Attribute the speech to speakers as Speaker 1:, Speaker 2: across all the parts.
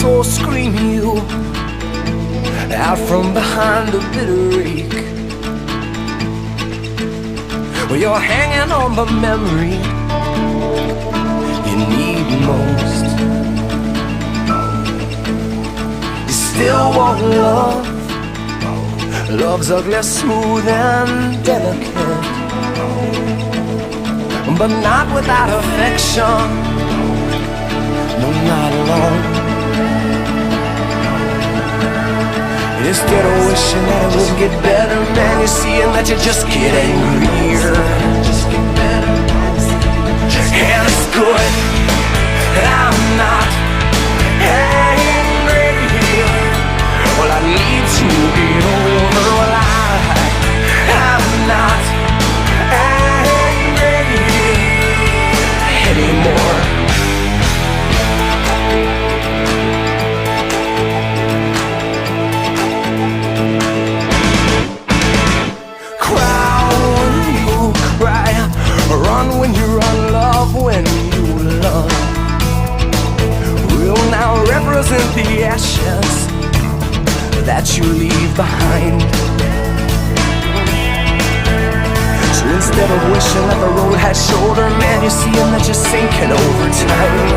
Speaker 1: or scream you out from behind a bitter ache. Well, you're hanging on the memory you need most. You still want love. Love's ugly, smooth and delicate, but not without affection. No, not alone. Instead of wishing that it would get better, man, you're seeing that you just get angrier. And it's good that I'm not angry. Well, I need to get over. Well, I'm not angry anymore. Run when you run, love when you love. We'll now represent the ashes that you leave behind. So instead of wishing that the road had shoulder, man, you're seeing that you're sinking over time.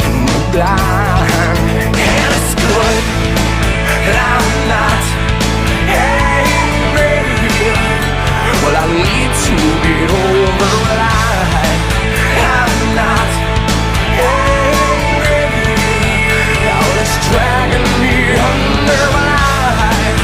Speaker 1: And you're blind. And it's good that I'm not angry. Well, I need to get over. Well, I'm not angry. All this dragging me under. Well, I'm not angry.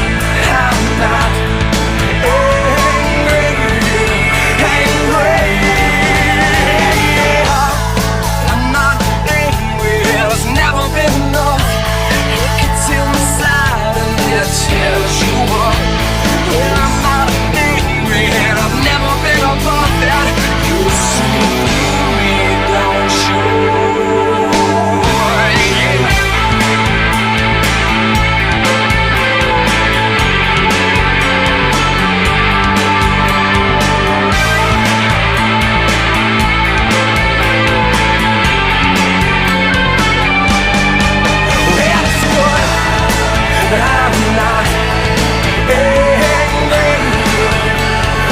Speaker 1: I'm not angry. There's never been enough. It gets inside and it tears you up. Well, I'm not angry. And I've never been above that. You see me, don't you? Well, it's good that I'm not angry.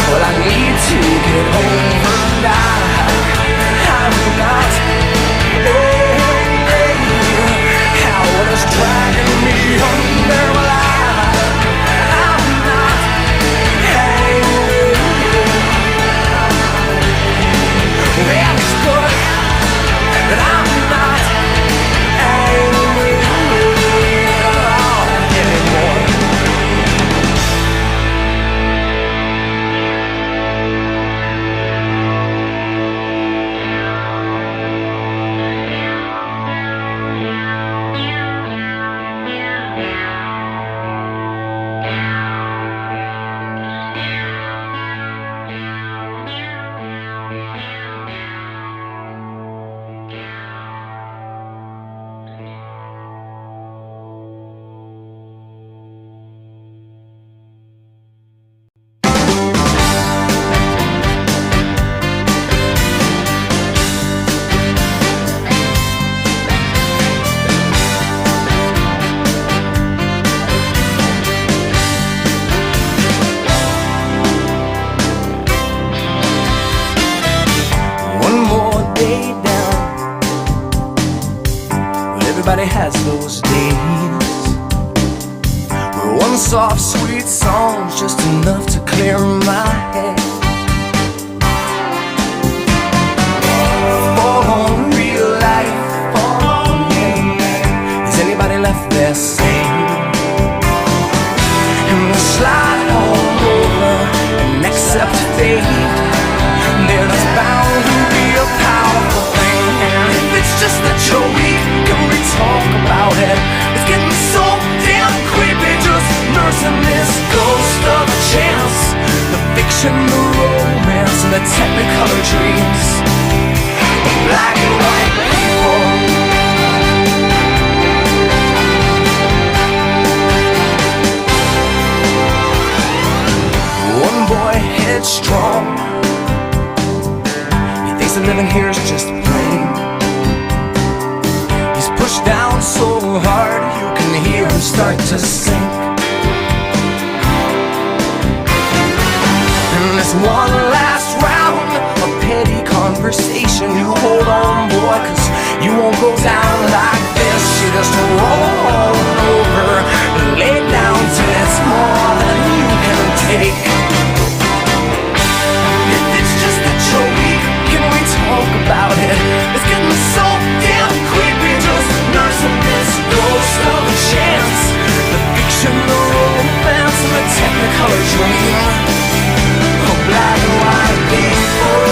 Speaker 1: Well, I need to get over that. I'm not angry. How it is dragging me under. Well, I'm not angry. Well, it's good that I'm not angry anymore. Everybody has those days where one soft, sweet song's just enough to clear my head. Fall on real life, fall on me. Is anybody left there sane? And we'll slide all over and accept fate. Then it's bound to be a powerful thing. And if it's just that you're weak, can we talk about it? It's getting so damn creepy, just nursing this ghost of a chance. The fiction, the romance, and the technicolor dreams of black and white people. One boy headstrong, he thinks that living here is just plain. He's pushed down so hard start to sink. In this one last round of petty conversation, you hold on, boy, 'cause you won't go down like this. You just roll on over, lay down till it's more than you can take. If it's just that you're weak, can we talk about it? It's getting so damn creepy, just nursing this ghost of a chance. The fiction, the romance, and the technicolor dream of black and white people.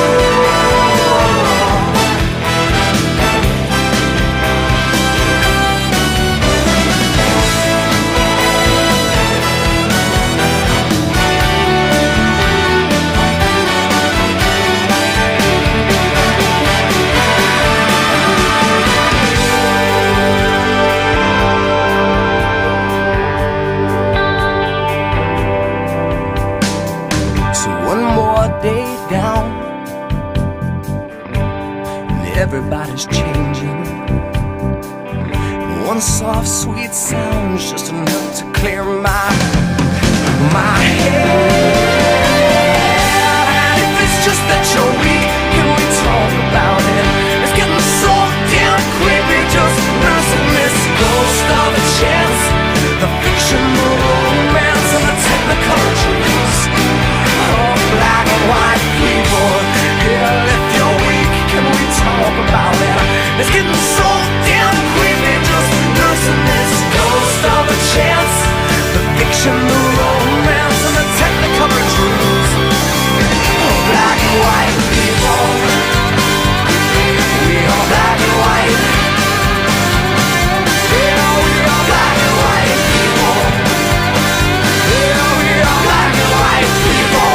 Speaker 1: Everybody's changing. One soft, sweet sound's just enough to clear my head. And if it's just that you're weak, can we talk about it? It's getting so damn creepy, just nursing this ghost of a chance. The fiction, the romance, and the technicolor dreams of black and white people. Yeah, if you're weak, can we talk about it? It's getting so damn creepy, just nursing this ghost of a chance. The fiction, the romance, and the technicolor dreams of black and white people. We are black and white. Yeah, we are black and white people. Yeah, we are black and white people.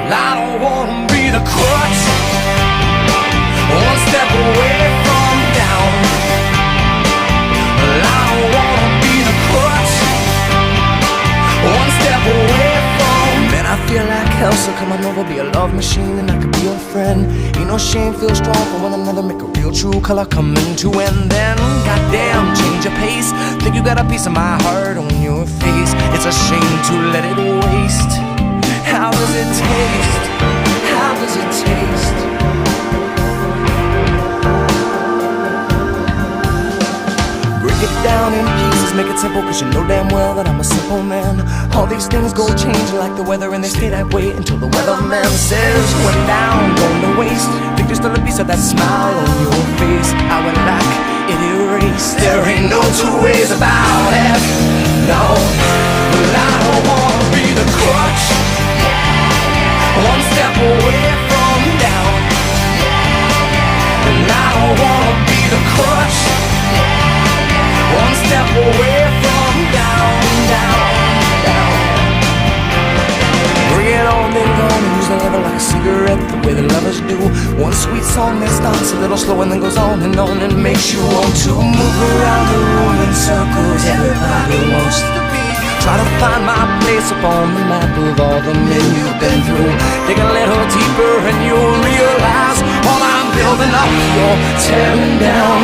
Speaker 1: I don't wanna be the crutch, one step away from down. I don't wanna be the crutch, one step away from. Man, I feel like hell, so come on over, be a love machine, and I could be your friend. Ain't no shame, feel strong for one another, make a real true color come into. And then, goddamn, change your pace. Think you got a piece of my heart on your face. It's a shame to let it waste. How does it taste? How does it taste? Break it down in pieces, make it simple, 'cause you know damn well that I'm a simple man. All these things go change like the weather, and they stay that way until the weatherman says went down, going to waste. Think there's still a piece of that smile on your face. I would like it erased. There ain't no two ways about it. No, but I don't wanna be the crutch, one step away from down. And I don't wanna be the crutch, one step away from down, down, down. Bring it on, then go on, and use the lever like a cigarette, the way the lovers do. One sweet song that starts a little slow and then goes on and makes you want to move around the room in circles. Everybody wants to be. Try to find my place upon the map of all the men you've been through. Dig a little deeper and you'll realize all I'm building up, you're tearing down.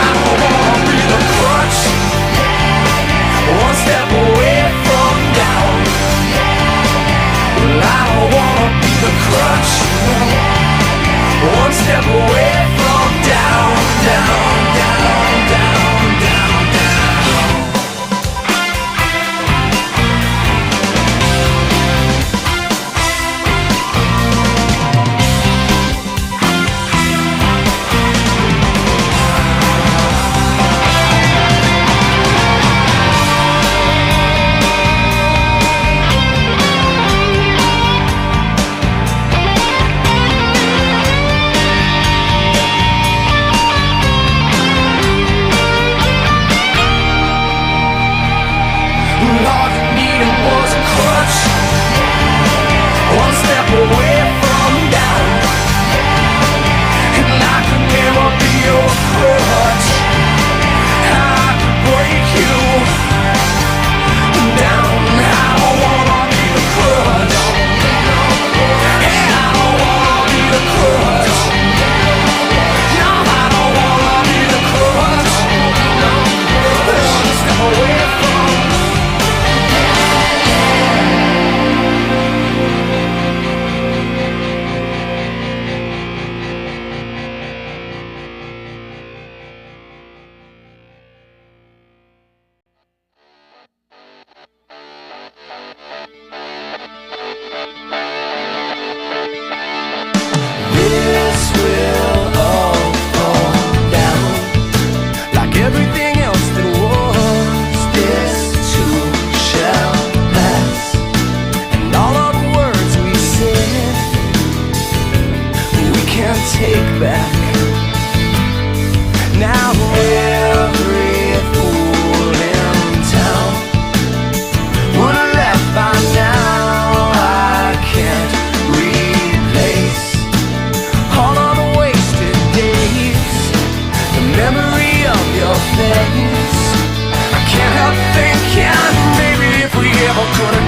Speaker 1: I don't wanna be the crutch, one step away from down. Well, I don't wanna be the crutch, one step away from down, down, down, down, down, down.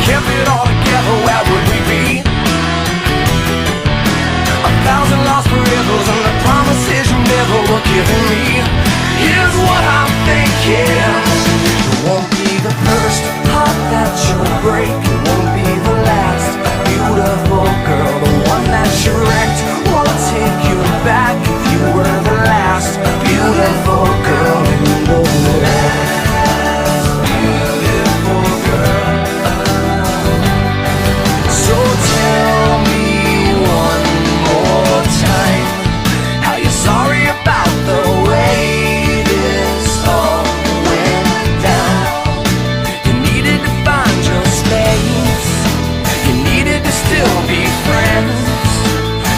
Speaker 1: kept it all together, where would we be? A thousand lost rivers and the promises you never were giving me. Here's what I'm thinking: it won't be the first heart that you'll break. It won't be the last beautiful girl. The one that you wrecked won't take you back. If you were the last beautiful girl in the world. So tell me one more time how you're sorry about the way this all went down. You needed to find your space. You needed to still be friends.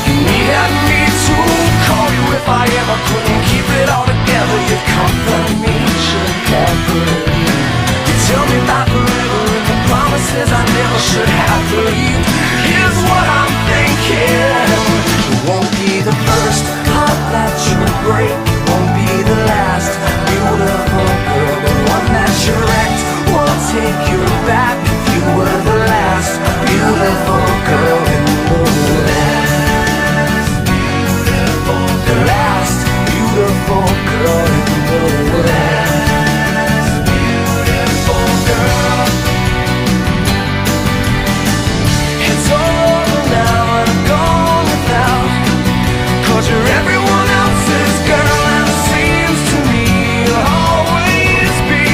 Speaker 1: You needed me to call you if I ever couldn't keep it all together. You'd comfort me, should have believed. You tell me about forever and the promises I never should have believed. Here's what I'm thinking: it won't be the first heart that you break. It won't be the last beautiful girl. The one that you wrecked won't take you back. If you were the last beautiful girl in the world. The last beautiful girl in the world. You're everyone else's girl, and it seems to me you'll always be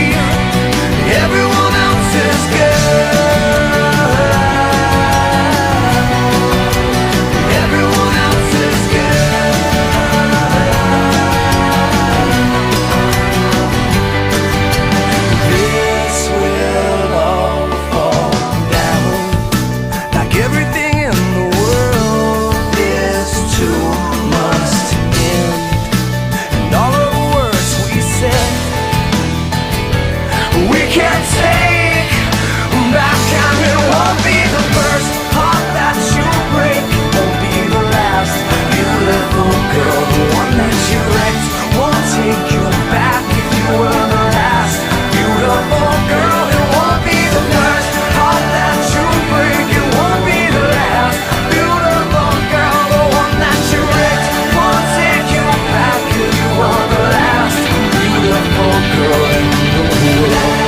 Speaker 1: everyone else's girl. Everyone else's girl. This will all fall down like everything in the world is too must end, and all of the words we said we can't take back. And it won't be the first heart that you break. It won't be the last beautiful girl. The one that you wrecked won't take you back. If you were the last beautiful girl, it won't be the first heart that you break. It won't be the last beautiful girl. The one that you wrecked won't take you back. If you were the last beautiful girl in the world.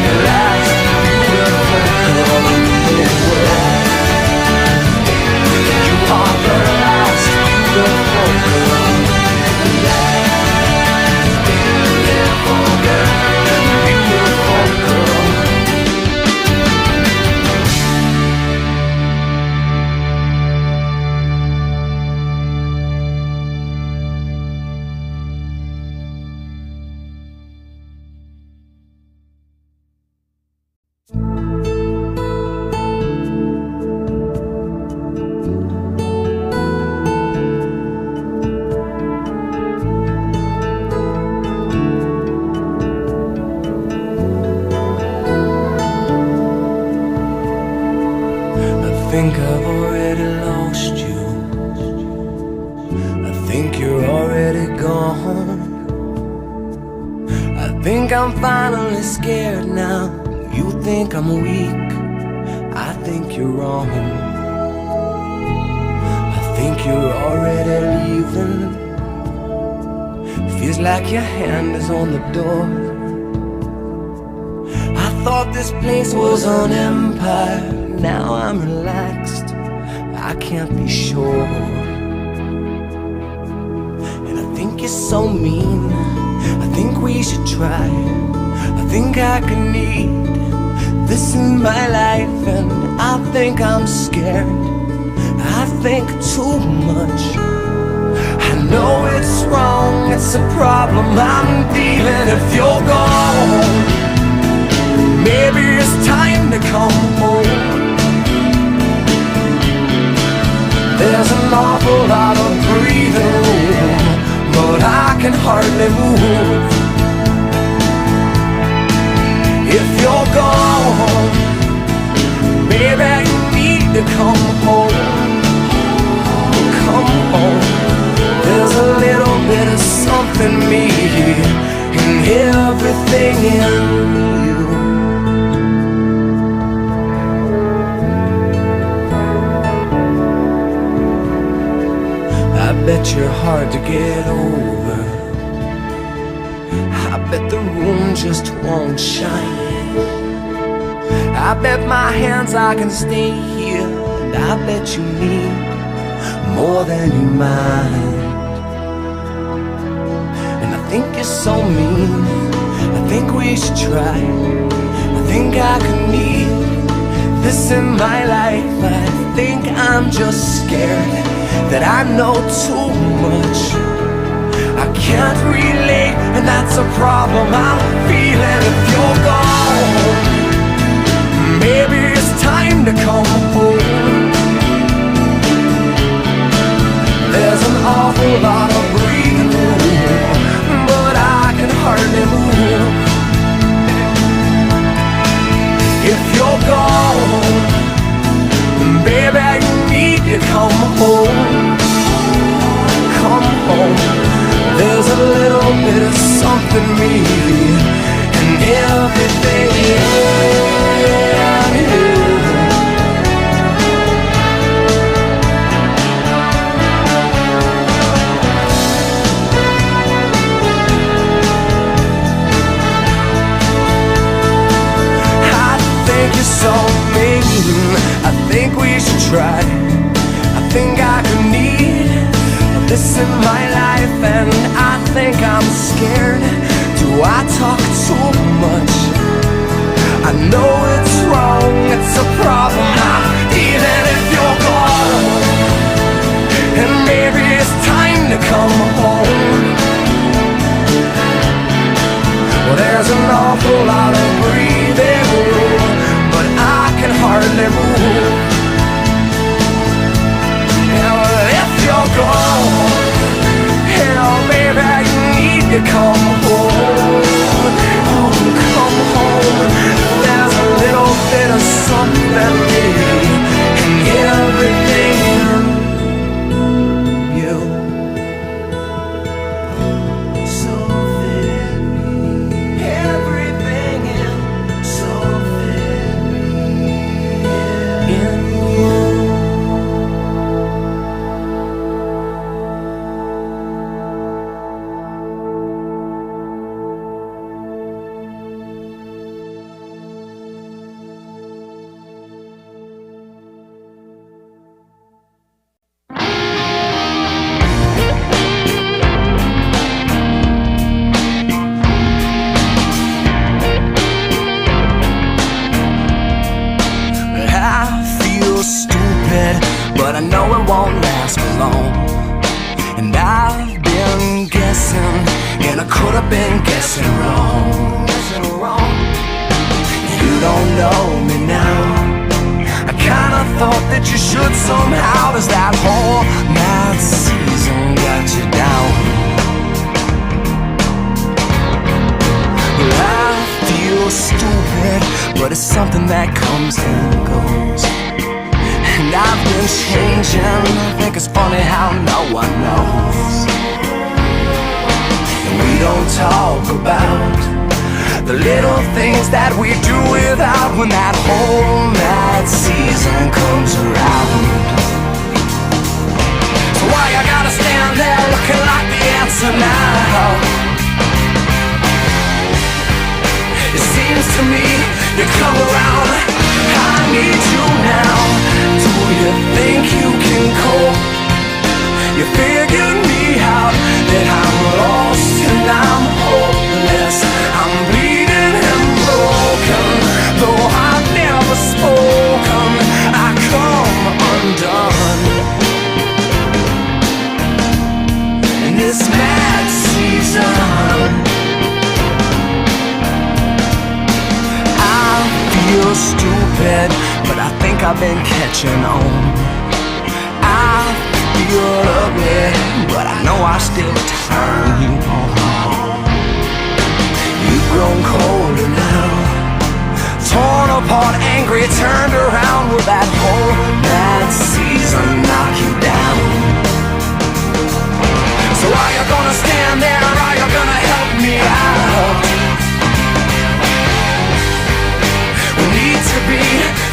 Speaker 1: The last beautiful girl in the world. You are the last beautiful girl. The last beautiful girl. Beautiful girl. I think I've already lost you. I think you're already gone. I think I'm finally scared now. You think I'm weak, I think you're wrong. I think you're already leaving. Feels like your hand is on the door. I thought this place was an empire. Now I'm relaxed, I can't be sure. And I think you're so mean, I think we should try. I think I could need this in my life. And I think I'm scared, I think too much. I know it's wrong, it's a problem I'm feeling. If you're gone, maybe it's time to come home. There's an awful lot of breathing room, but I can hardly move. If you're gone, baby, you need to come home. Come home. There's a little bit of something me in everything in you. that you're hard to get over. I bet the room just won't shine. I bet my hands I can stay here, and I bet you need more than you mind. And I think you're so mean, I think we should try. I think I could need this in my life, but I think I'm just scared that I know too much. I can't relate, and that's a problem I'm feeling. If you're gone, maybe it's time to come home. There's an awful lot of breathing room, but I can hardly move. If you're gone, baby, you need to come home. Come home. There's a little bit of something me and everything in you. I think you're so mean, I think we should try. I think I could need this in my life, and I think I'm scared. Do I talk too much? I know it's wrong, it's a problem I'm feeling. If you're gone, and maybe it's time to come home. Well, there's an awful lot of breathing room, but I can hardly move. Yeah, well, if you're gone, hell, baby, you need to come home. Oh, come home. There's a little bit of something new in everything in you. Something, everything in something in you. But I know it won't last for long. And I've been guessing, and I could have been guessing wrong. You don't know me now. I kinda thought that you should somehow. Does that whole mad season got you down? Well, I feel stupid, but it's something that comes and goes. And I've been changing. I think it's funny how no one knows. And we don't talk about the little things that we do without when that whole mad season comes around. So why you gotta stand there looking like the answer now? It seems to me you come around. I need you now. Do you think you can cope? You figured me out, that I'm lost and I'm hopeless. I'm bleeding and broken, though I've never spoken. I come undone in this mad season. I feel stupid, but I think I've been catching on. I feel ugly, but I know I still turn you on. You've grown colder now, torn apart, angry, turned around. Will that whole mad season knock you down? So are you gonna stand there, or are you gonna help me out? We need to be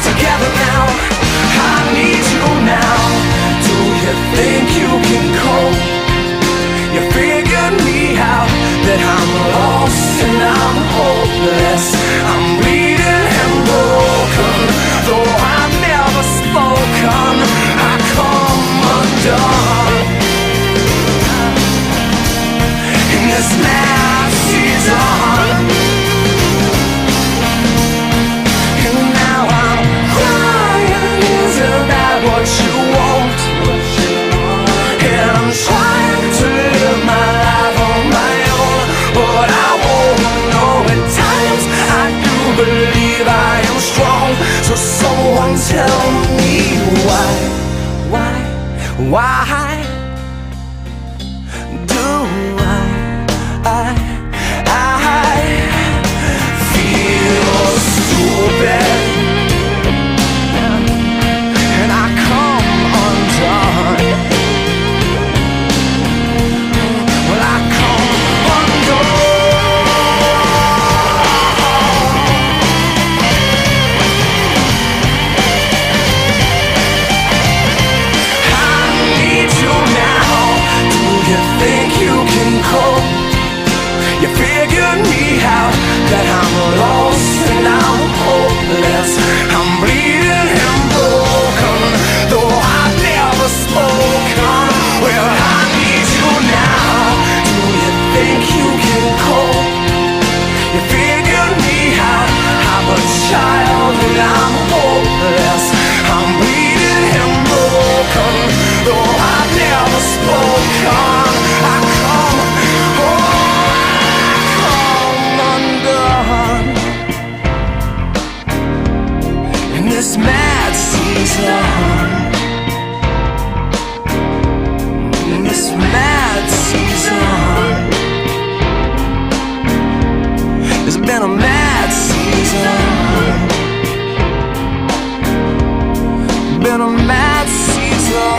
Speaker 1: together now. I need you now. Do you think you can cope? tell me why do I feel stupid and I come undone? Well, I come undone. I need you now. Do you think you can cope? You figured me out, that I'm lost and I'm hopeless. I'm bleeding and broken, though I've never spoken. Well, I need you now. Do you think you can cope? You figured me out, I'm a child and I'm hopeless. I'm bleeding and broken, though I've never spoken. I come undone in this mad season. In this mad season, it's been a mad season. Been a mad season.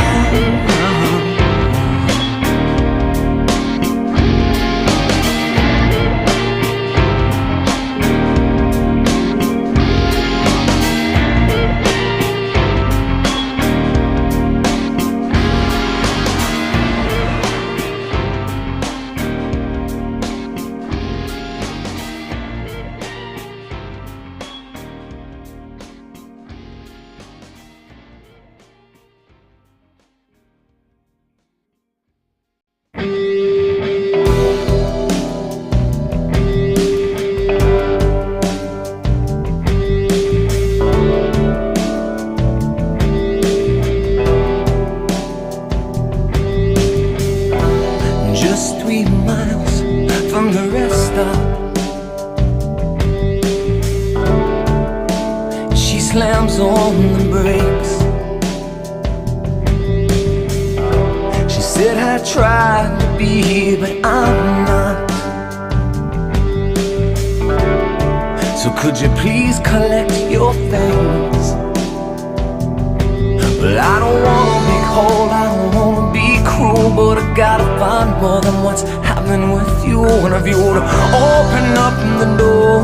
Speaker 1: Just 3 miles from the rest stop, she slams on the brakes. She said I tried to be, but I'm not. So could you please collect your things? Well, I don't wanna be cold, I don't wanna be cruel, but I gotta find more than what's happening with you. And if you were to open up the door,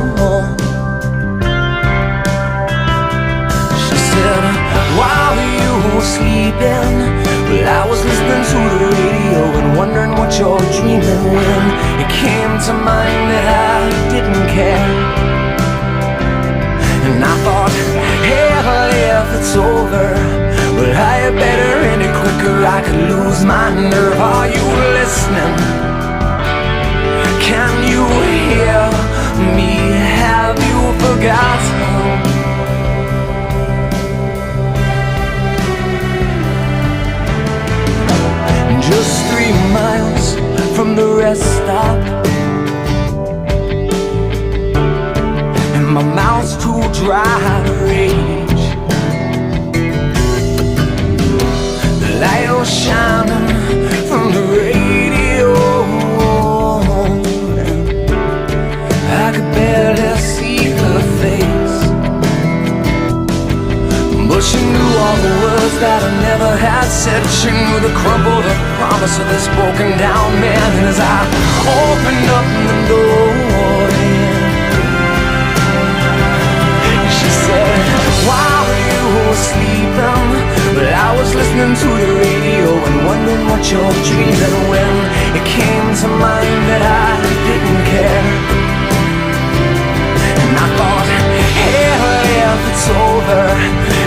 Speaker 1: she said, while you were sleeping, well, I was listening to the radio and wondering what you're dreaming, when it came to mind that I didn't care. And I thought, hell, if it's over, well, I better end it quicker, I could lose my nerve. Are you listening? Can you hear me? Have you forgotten? Just 3 miles from the rest stop, and my mouth's too dry to rage. The light was shining from the radio, I could barely see her face, but she knew all the words that I never had said. She knew the crumbled up promise of this broken down man. And as I opened up the door, she said, while you were sleeping, but I was listening to the radio and wondering what you're dreaming, when it came to mind that I didn't care. And I thought, hell, if it's over,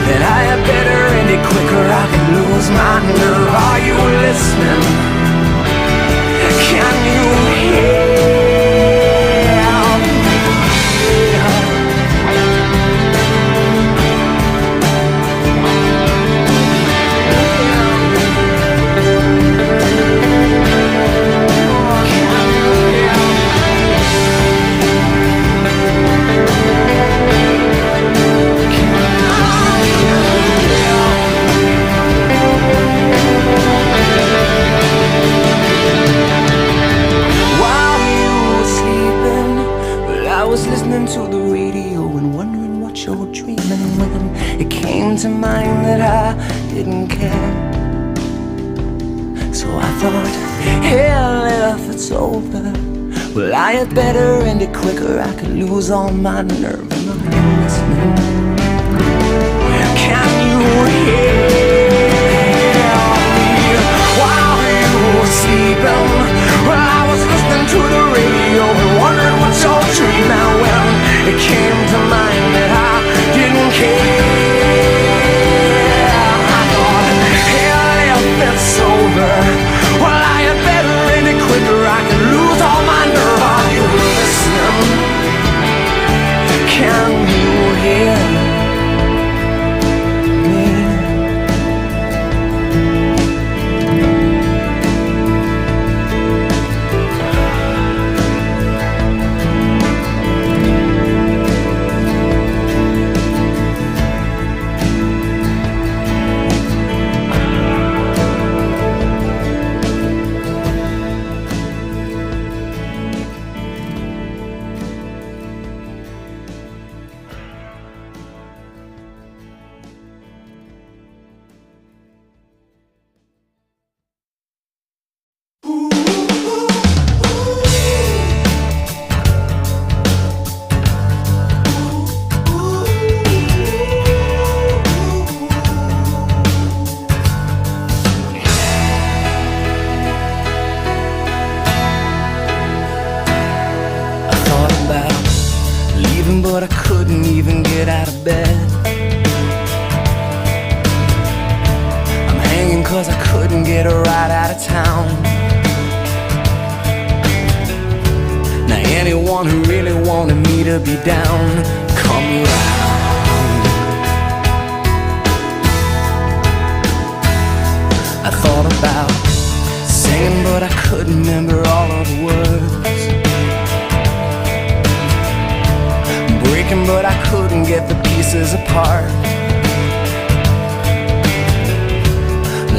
Speaker 1: then I had better end it quicker, I could lose my nerve. Are you listening? Can you hear me? it's over. Well, I had better end it quicker. I could lose all my nerve. Am I listening? Can you hear me while you were sleeping? Well, I was listening to the radio and wondering what your dream. Now when it came to mind that I didn't care, I thought, hell, if it's over, well, I had better end it quicker. I could lose all my nerve. Are you listening? Can you hear me? But I couldn't even get out of bed. I'm hanging cause I couldn't get a ride out of town. Now anyone who really wanted me to be down, come round. I thought about singing but I couldn't remember all of the words. But I couldn't get the pieces apart.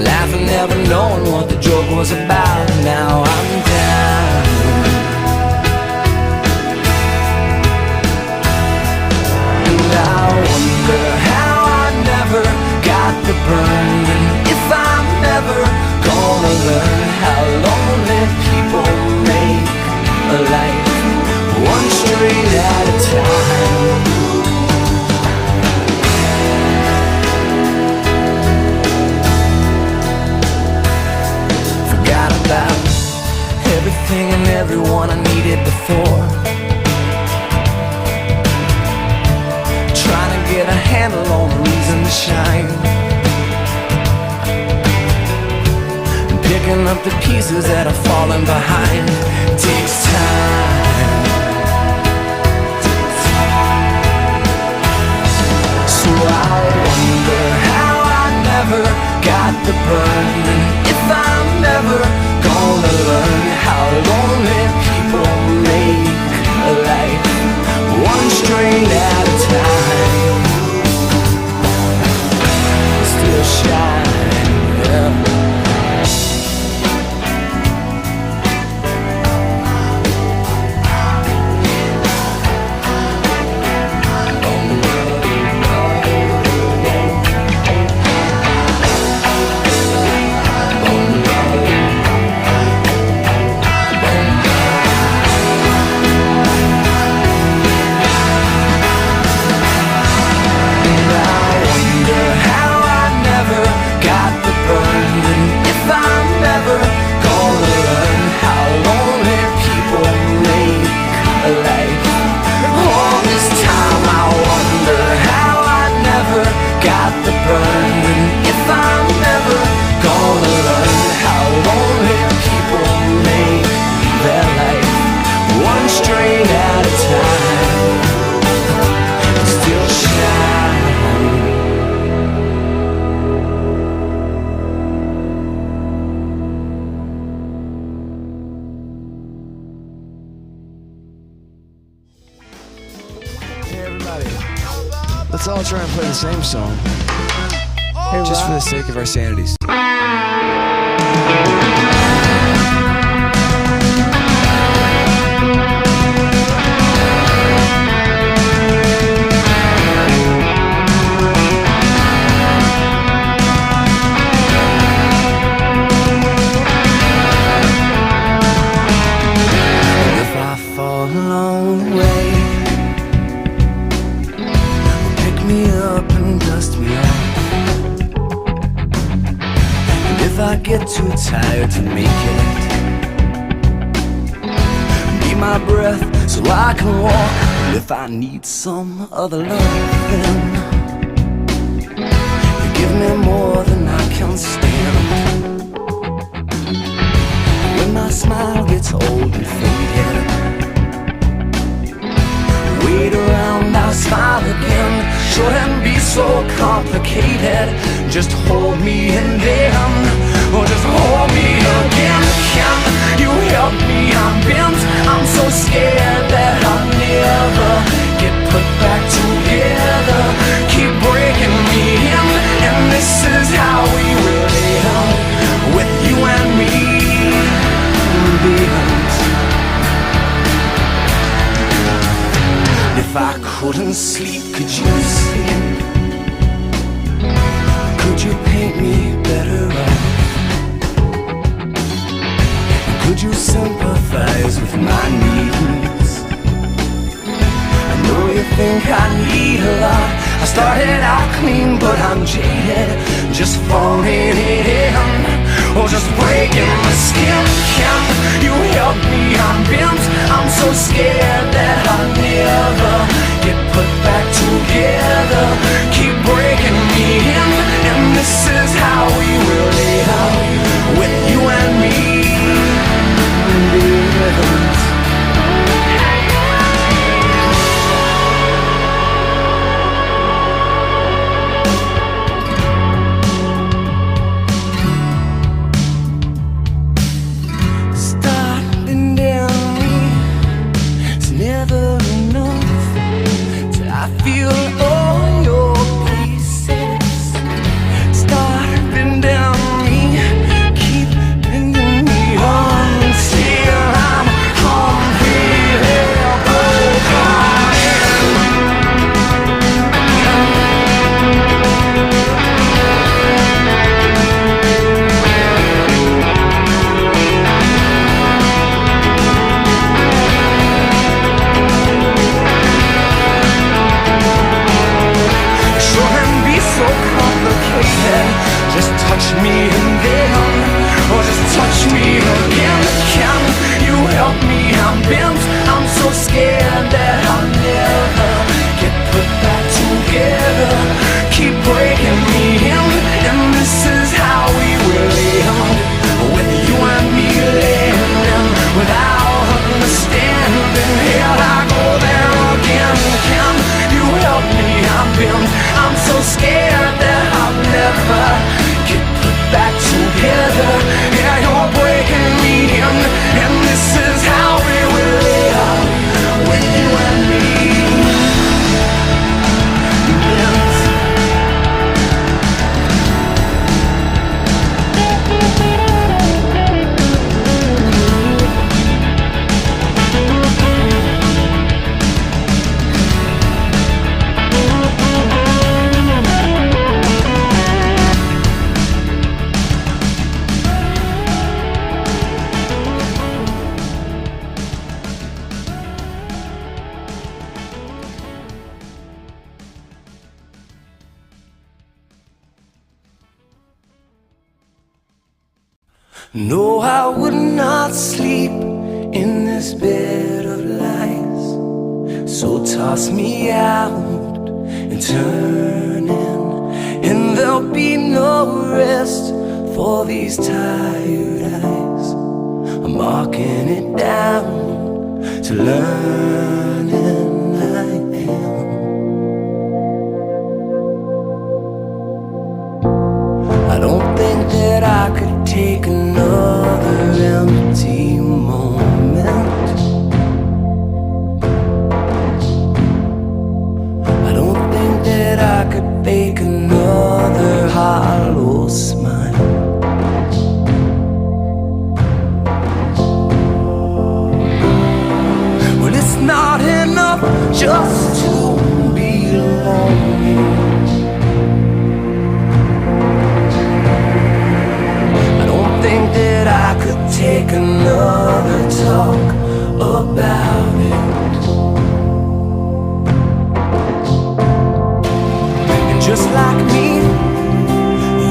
Speaker 1: Laughing, never knowing what the joke was about. Now I'm down. And I wonder how I never got the burn, and if I'm never gonna learn how lonely people make a life, one street at a time. Forgot about everything and everyone I needed before. Trying to get a handle on the reason to shine. Picking up the pieces that are falling behind takes time. So I wonder how I never got the burn, and if I'm never gonna learn how lonely people make a life, one string at a time. Still shine, yeah.
Speaker 2: Let's all try and play the same song, just for the sake of our sanities.
Speaker 1: too tired to make it. Need my breath so I can walk. And if I need some other loving, you give me more than I can stand. When my smile gets old and faded, wait around, I'll smile again. Shouldn't be so complicated. Just hold me and then, or just hold me again. Can you help me? I'm bent. I'm so scared that I'll never get put back together. Keep breaking me in, and this is how we will end, with you and me. If I couldn't sleep, could you sleep? Could you paint me better off? Could you sympathize with my needs? I know you think I need a lot. I started out clean, but I'm jaded, just falling in, or just breaking my skin. Can you help me? I'm bent. I'm so scared that I'll never get put back together. Keep breaking me in, and this is how we will live, with you and me. Just touch me and then, or just touch me again. Can you help me? I'm bent. I'm so scared that I'll never get put back together. Keep breaking me in, and this is how we will end, with you and me landing without understanding. Here I go there again. Can you help me? I'm bent. I'm so scared that I'll never get put back together. Yeah, you're breaking me in, and this is how we will live, with you and me. No, I would not sleep in this bed of lies. So toss me out and turn in, and there'll be no rest for these tired eyes. I'm marking it down to learning I am. I don't think that I could take another empty moment. I don't think that I could fake another hollow smile. Well, it's not enough just to be alone. That I could take another talk about it. And just like me,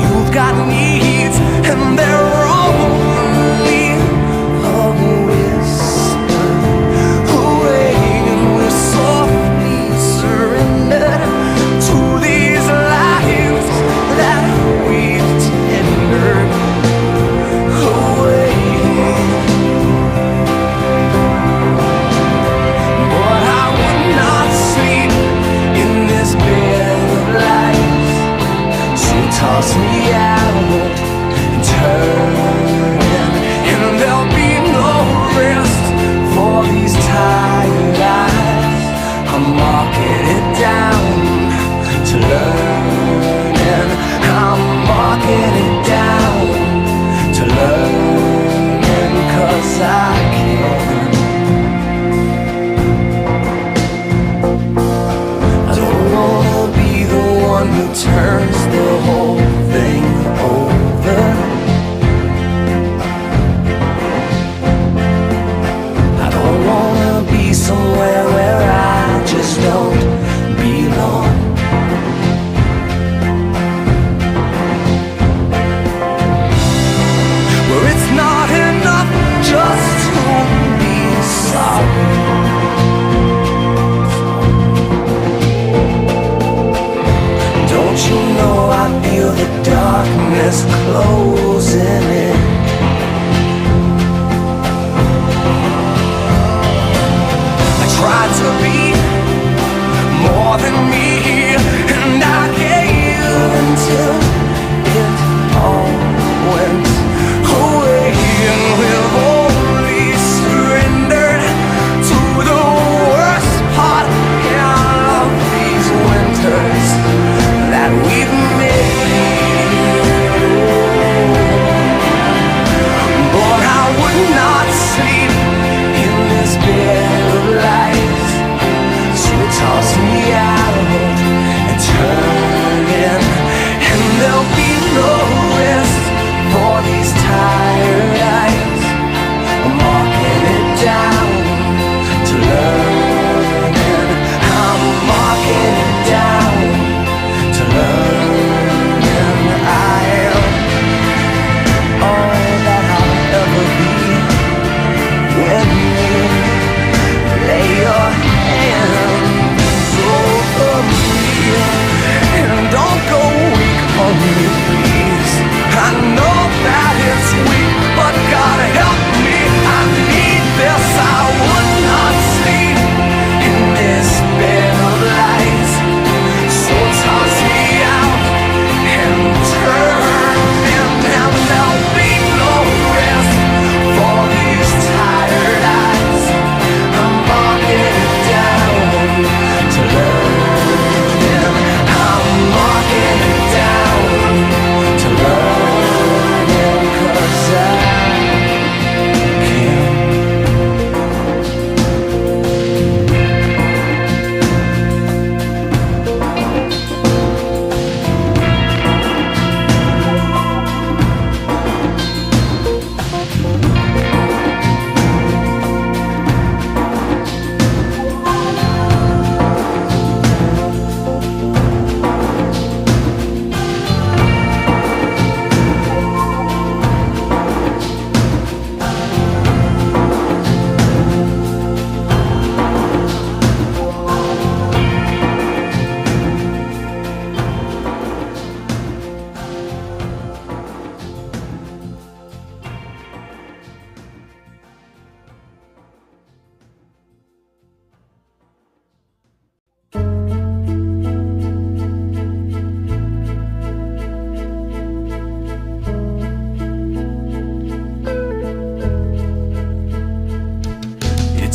Speaker 1: you've got needs, and they're all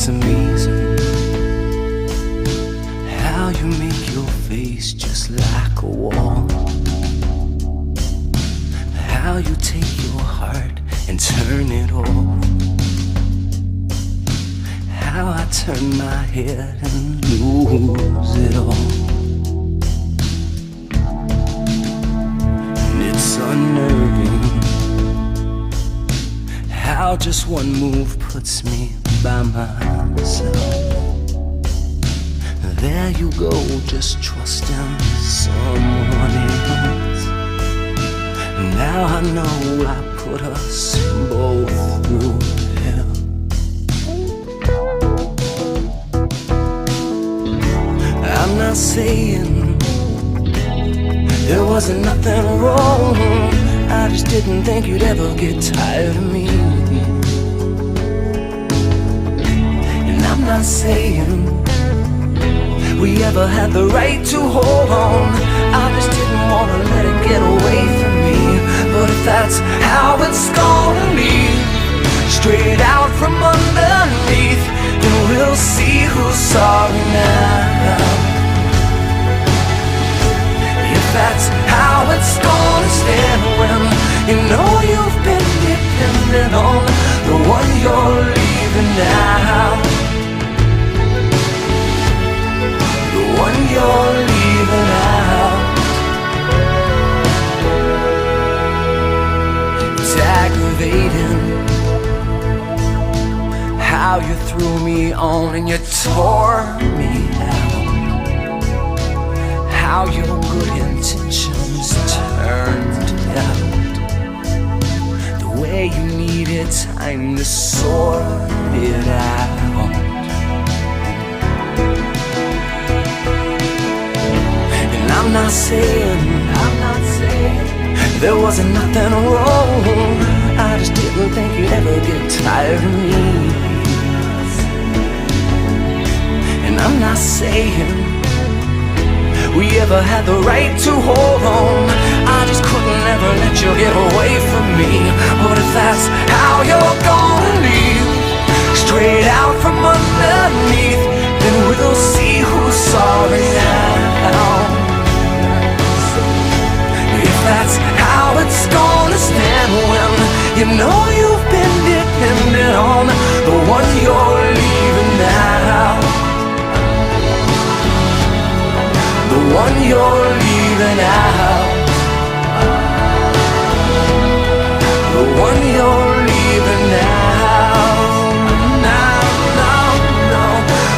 Speaker 1: It's amazing how you make your face just like a wall. How you take your heart and turn it off. How I turn my head and lose it all. And it's unnerving how just one move puts me by myself. There you go, just trusting someone else. Now I know I put us both through hell. I'm not saying there wasn't nothing wrong, I just didn't think you'd ever get tired of me. And I'm not saying we ever had the right to hold on, I just didn't want to let it get away from me. But if that's how it's gonna be, straight out from underneath, then we'll see who's sorry now. If that's how it's gonna stand when you know you've been dependent on the one you're leaving now, the one you're leaving out. It's aggravating how you threw me on and you tore me out. How your good intentions turned out. The way you needed time to sort it out. And I'm not saying there wasn't nothing wrong, I just didn't think you'd ever get tired of me. And I'm not saying we ever had the right to hold on, I just couldn't ever let you get away from me. But if that's how you're gonna leave, straight out from underneath, then we'll see who's sorry now. If that's how it's gonna stand when you know you've been dependent on the one you're leaving now, the one you're leaving out, the one you're leaving out, no,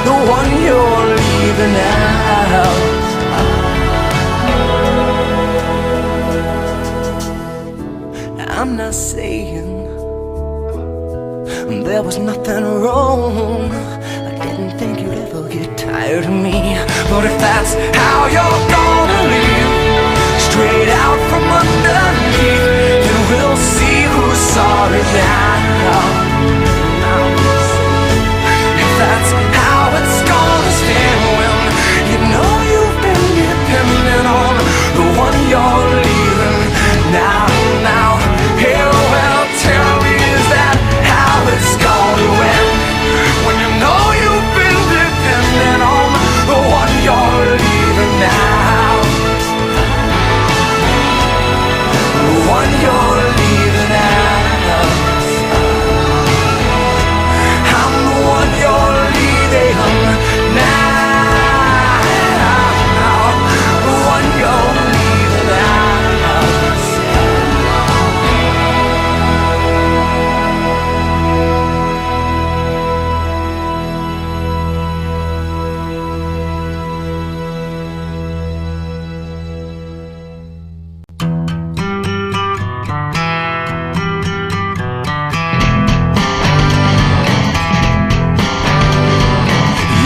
Speaker 1: the one you're leaving out. I'm not saying there was nothing wrong, I didn't think you'd ever get tired of me. But if that's how you're gonna leave, straight out from underneath, then we'll see who's sorry now. If that's how it's gonna stand when you know you've been dependent on the one you're leaving now. Hey, well, tell me, is that how it's gonna end? When you know you've been dependent on the one you're leaving now, the one you're leaving out. I'm the one you're leaving now, the one you're leaving out.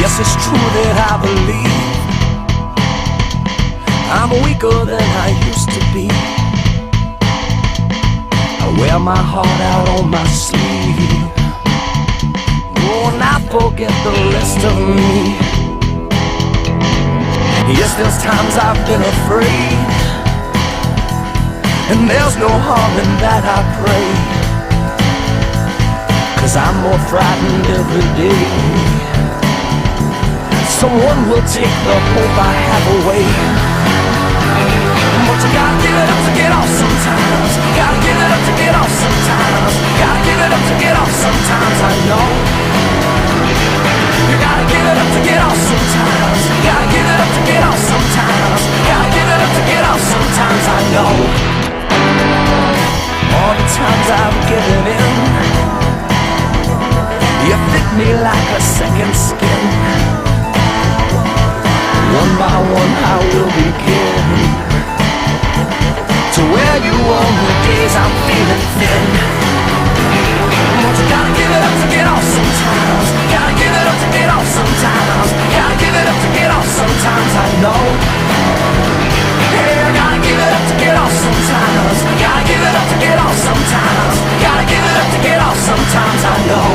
Speaker 1: Yes, it's true that I believe I'm weaker than I used to be. I wear my heart out on my sleeve. Oh, and I forget the rest of me. Yes, there's times I've been afraid, and there's no harm in that, I pray. 'cause I'm more frightened every day. Someone will take the hope I have away. But you gotta give it up to get off sometimes. Gotta give it up to get off sometimes. Gotta give it up to get off sometimes, I know. You gotta give it up to get off sometimes. Gotta give it up to get off sometimes. Gotta give it up to get off sometimes, I know. All the times I've given in, you fit me like a second skin. One by one I will begin to wear you on the days I'm feeling thin. But you gotta give it up to get off sometimes. Gotta give it up to get off sometimes. Gotta give it up to get off sometimes, I know. Yeah, gotta give it up to get off sometimes. Gotta give it up to get off sometimes. Gotta give it up to get off sometimes, I know.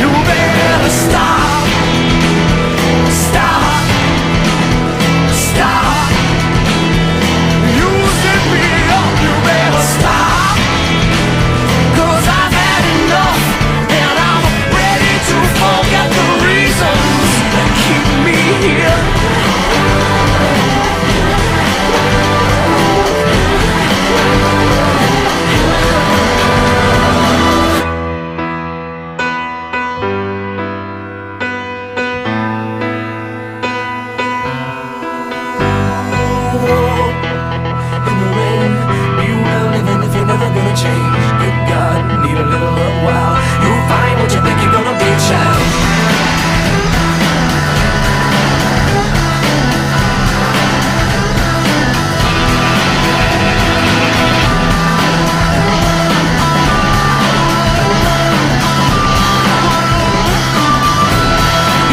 Speaker 1: You better stop. Stop. Stop. Using me up, you better stop. 'Cause I've had enough, and I'm ready to forget the reasons that keep me here. Change, good God, need a little love while you find what you think you're gonna be, child.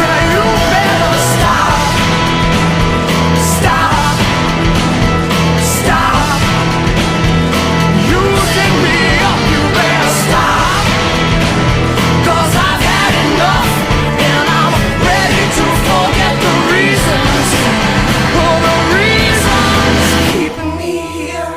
Speaker 1: Yeah, you better stop. Stop. Stop. Using me up, you better stop. 'Cause I've had enough, and I'm ready to forget the reasons. All the reasons keeping me here.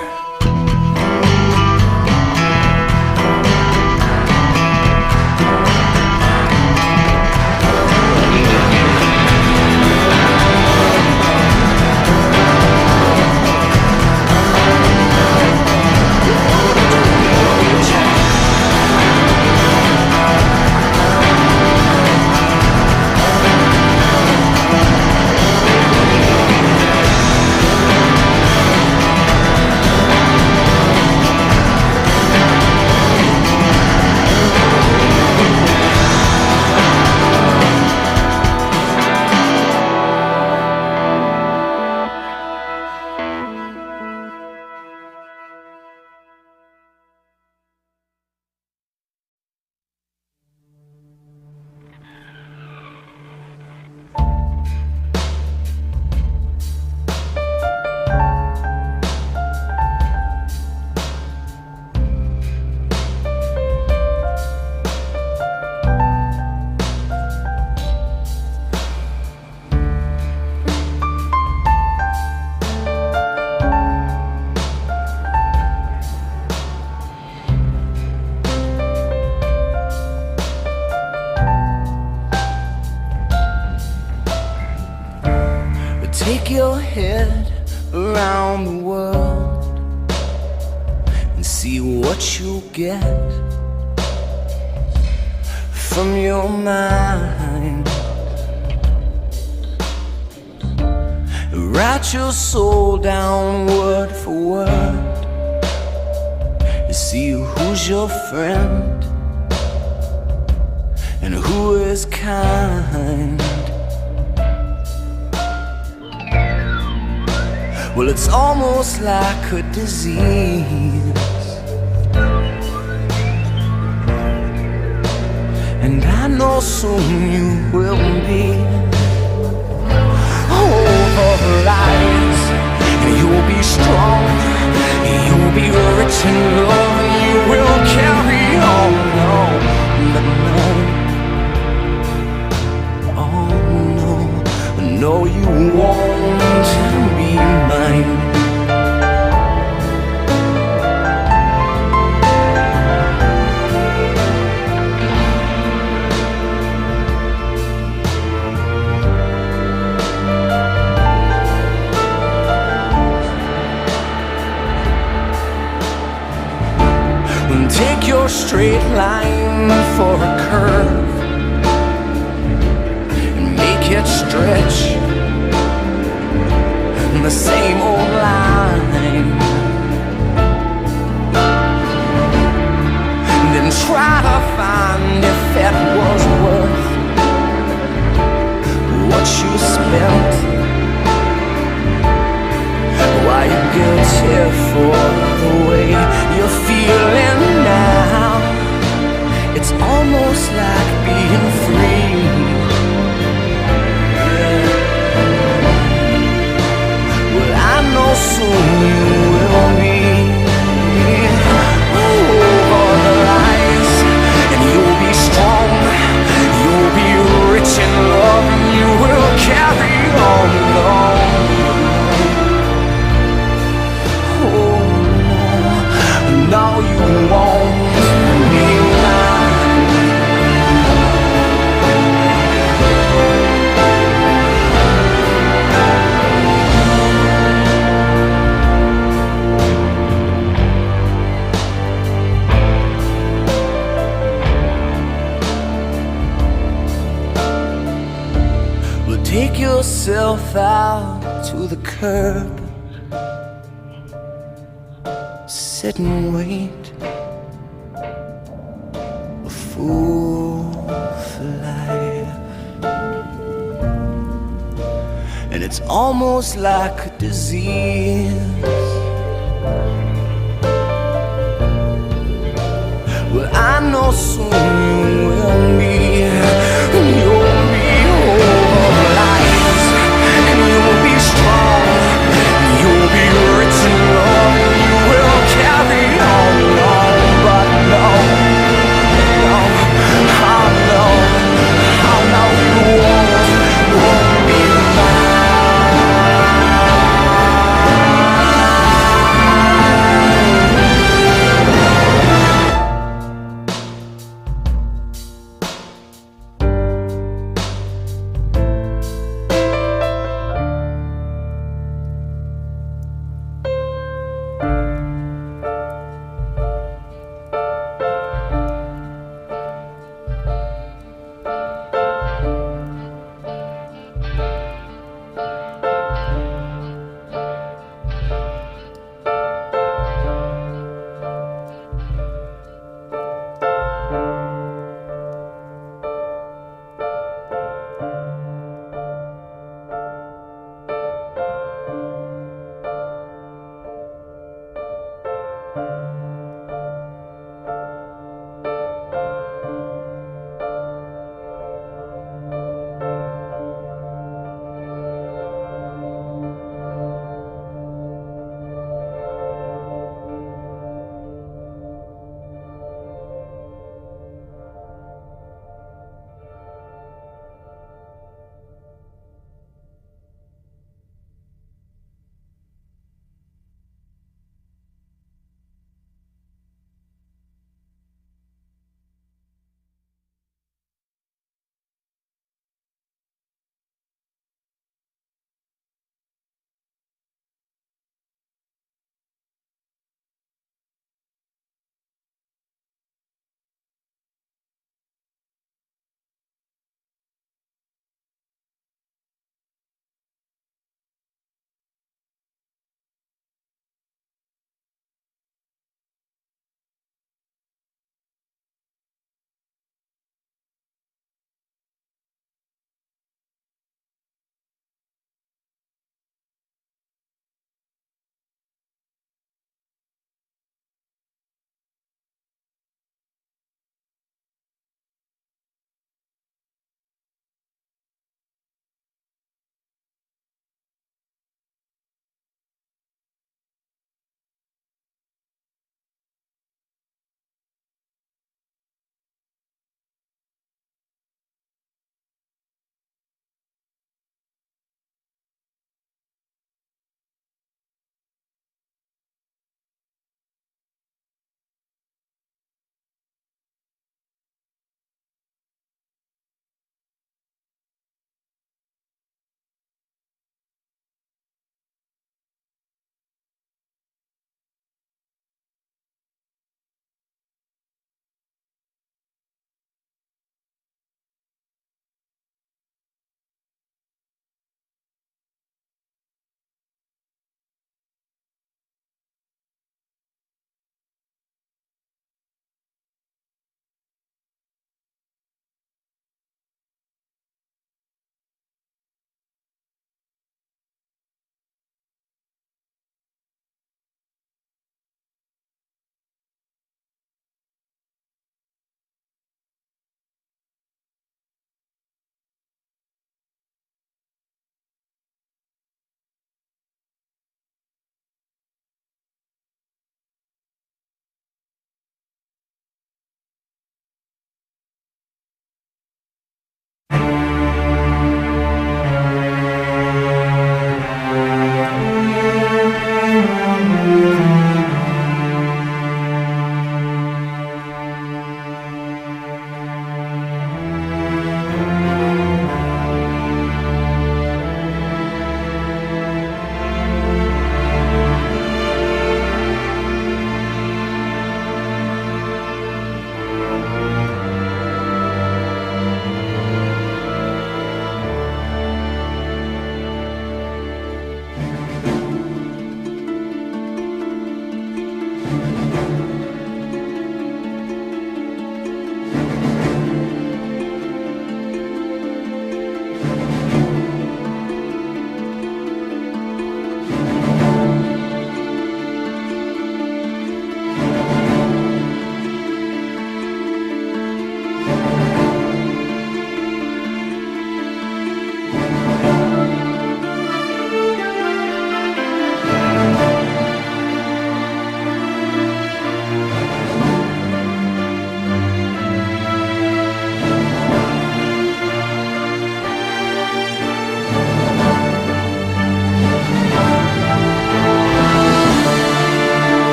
Speaker 1: Take your head around the world and see what you'll get from your mind. Write your soul down word for word. You see who's your friend and who is kind. Well, it's almost like a disease, and I know soon you will be overrides. You'll be strong, you'll be rich in love, you will carry on. No, but no, oh no, no, you won't be mine. take yourself out to the curb, sit and wait, a fool for life. And it's almost like a disease. Well, I know soon you will meet